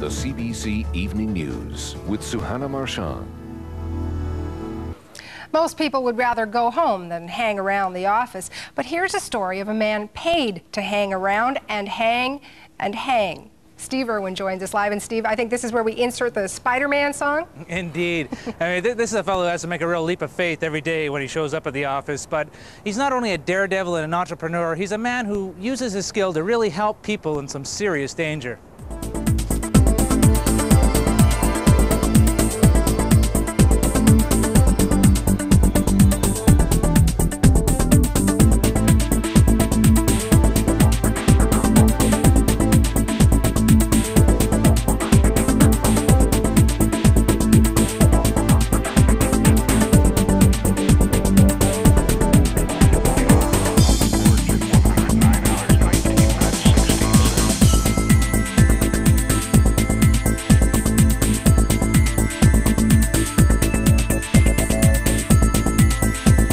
the CBC Evening News with Suhana Marchand. Most people would rather go home than hang around the office, but here's a story of a man paid to hang around and hang and hang. Steve Irwin joins us live. And Steve, I think this is where we insert the Spiderman song. Indeed. I mean, this is a fellow who has to make a real leap of faith every day when he shows up at the office. But he's not only a daredevil and an entrepreneur, he's a man who uses his skill to really help people in some serious danger.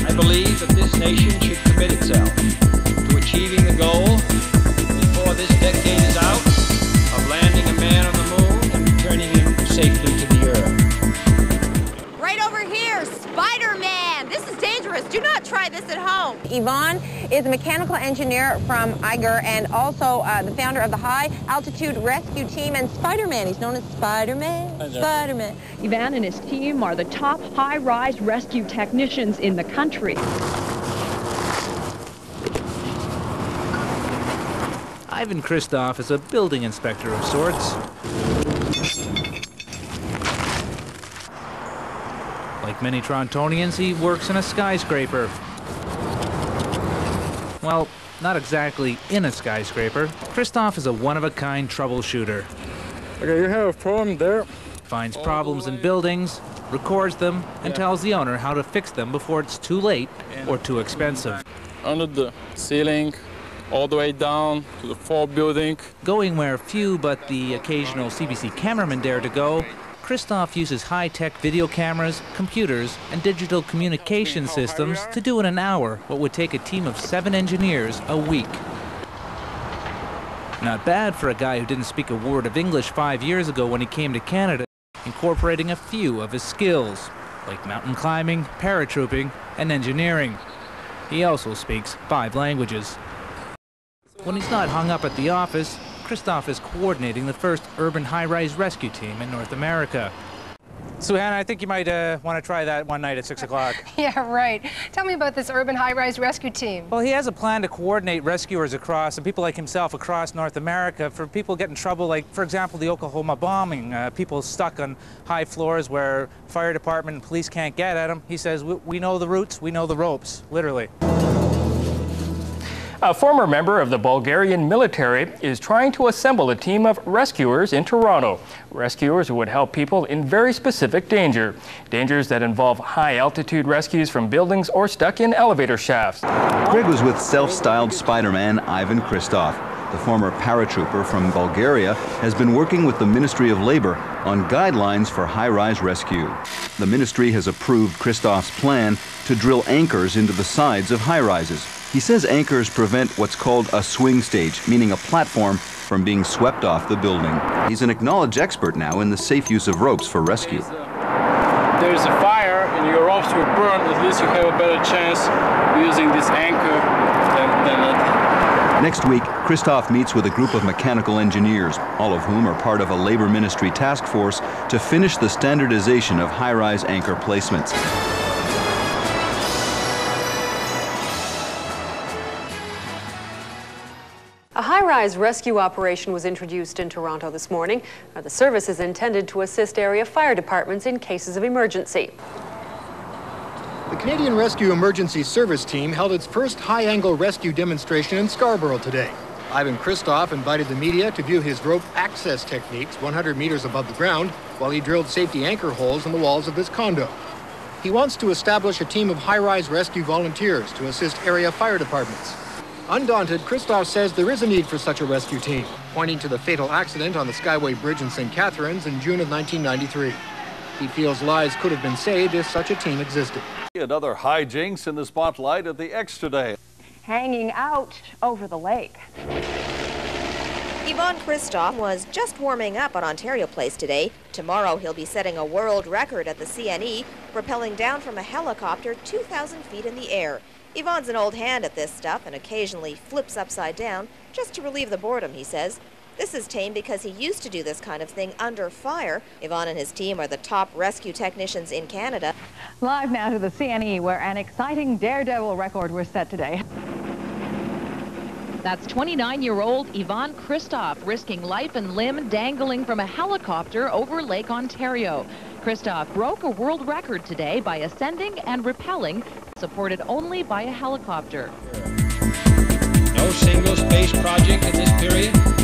I believe that this nation should commit itself to achieving the goal before this decade is out of landing a man on the moon and returning him safely to the earth. Right over here, Spider-Man! This is dangerous. Do not try this at home. Yvonne is a mechanical engineer from Iger and also the founder of the High Altitude Rescue Team, and Spider-Man. He's known as Spider-Man. Spider-Man. Ivan and his team are the top high-rise rescue technicians in the country. Ivan Kristoff is a building inspector of sorts. Like many Torontonians, he works in a skyscraper. Well, not exactly in a skyscraper. Kristoff is a one-of-a-kind troubleshooter. Okay, you have a problem there. Finds problems in buildings, records them, and tells the owner how to fix them before it's too late or too expensive. Under the ceiling, all the way down to the floor building. Going where few but the occasional CBC cameraman dare to go, Kristoff uses high-tech video cameras, computers, and digital communication systems to do in an hour what would take a team of 7 engineers a week. Not bad for a guy who didn't speak a word of English 5 years ago when he came to Canada, incorporating a few of his skills, like mountain climbing, paratrooping, and engineering. He also speaks 5 languages. When he's not hung up at the office, Kristoff is coordinating the first urban high-rise rescue team in North America. Suhana, I think you might want to try that one night at 6 o'clock. Yeah, right. Tell me about this urban high-rise rescue team. Well, he has a plan to coordinate rescuers across, and people like himself across North America, for people get in trouble, like, for example, the Oklahoma bombing. People stuck on high floors where fire department and police can't get at them. He says, we know the routes, we know the ropes, literally. A former member of the Bulgarian military is trying to assemble a team of rescuers in Toronto. Rescuers who would help people in very specific danger. Dangers that involve high-altitude rescues from buildings or stuck in elevator shafts. Greg was with self-styled Spider-Man Ivan Kristoff. The former paratrooper from Bulgaria has been working with the Ministry of Labor on guidelines for high-rise rescue. The ministry has approved Kristoff's plan to drill anchors into the sides of high-rises. He says anchors prevent what's called a swing stage, meaning a platform, from being swept off the building. He's an acknowledged expert now in the safe use of ropes for rescue. There's a fire and your ropes will burn. At least you have a better chance using this anchor than it. Next week, Kristoff meets with a group of mechanical engineers, all of whom are part of a Labor Ministry task force to finish the standardization of high-rise anchor placements. A high-rise rescue operation was introduced in Toronto this morning. The service is intended to assist area fire departments in cases of emergency. The Canadian Rescue Emergency Service Team held its first high-angle rescue demonstration in Scarborough today. Ivan Kristoff invited the media to view his rope access techniques 100 meters above the ground while he drilled safety anchor holes in the walls of his condo. He wants to establish a team of high-rise rescue volunteers to assist area fire departments. Undaunted, Kristoff says there is a need for such a rescue team, pointing to the fatal accident on the Skyway Bridge in St. Catharines in June of 1993. He feels lives could have been saved if such a team existed. Another hijinks in the spotlight at the X today. Hanging out over the lake. Yvonne Kristoff was just warming up on Ontario Place today. Tomorrow he'll be setting a world record at the CNE, rappelling down from a helicopter 2,000 feet in the air. Yvonne's an old hand at this stuff and occasionally flips upside down just to relieve the boredom, he says. This is tame because he used to do this kind of thing under fire. Yvonne and his team are the top rescue technicians in Canada. Live now to the CNE, where an exciting daredevil record was set today. That's 29-year-old Yvonne Kristoff risking life and limb dangling from a helicopter over Lake Ontario. Kristoff broke a world record today by ascending and rappelling, supported only by a helicopter. No single space project in this period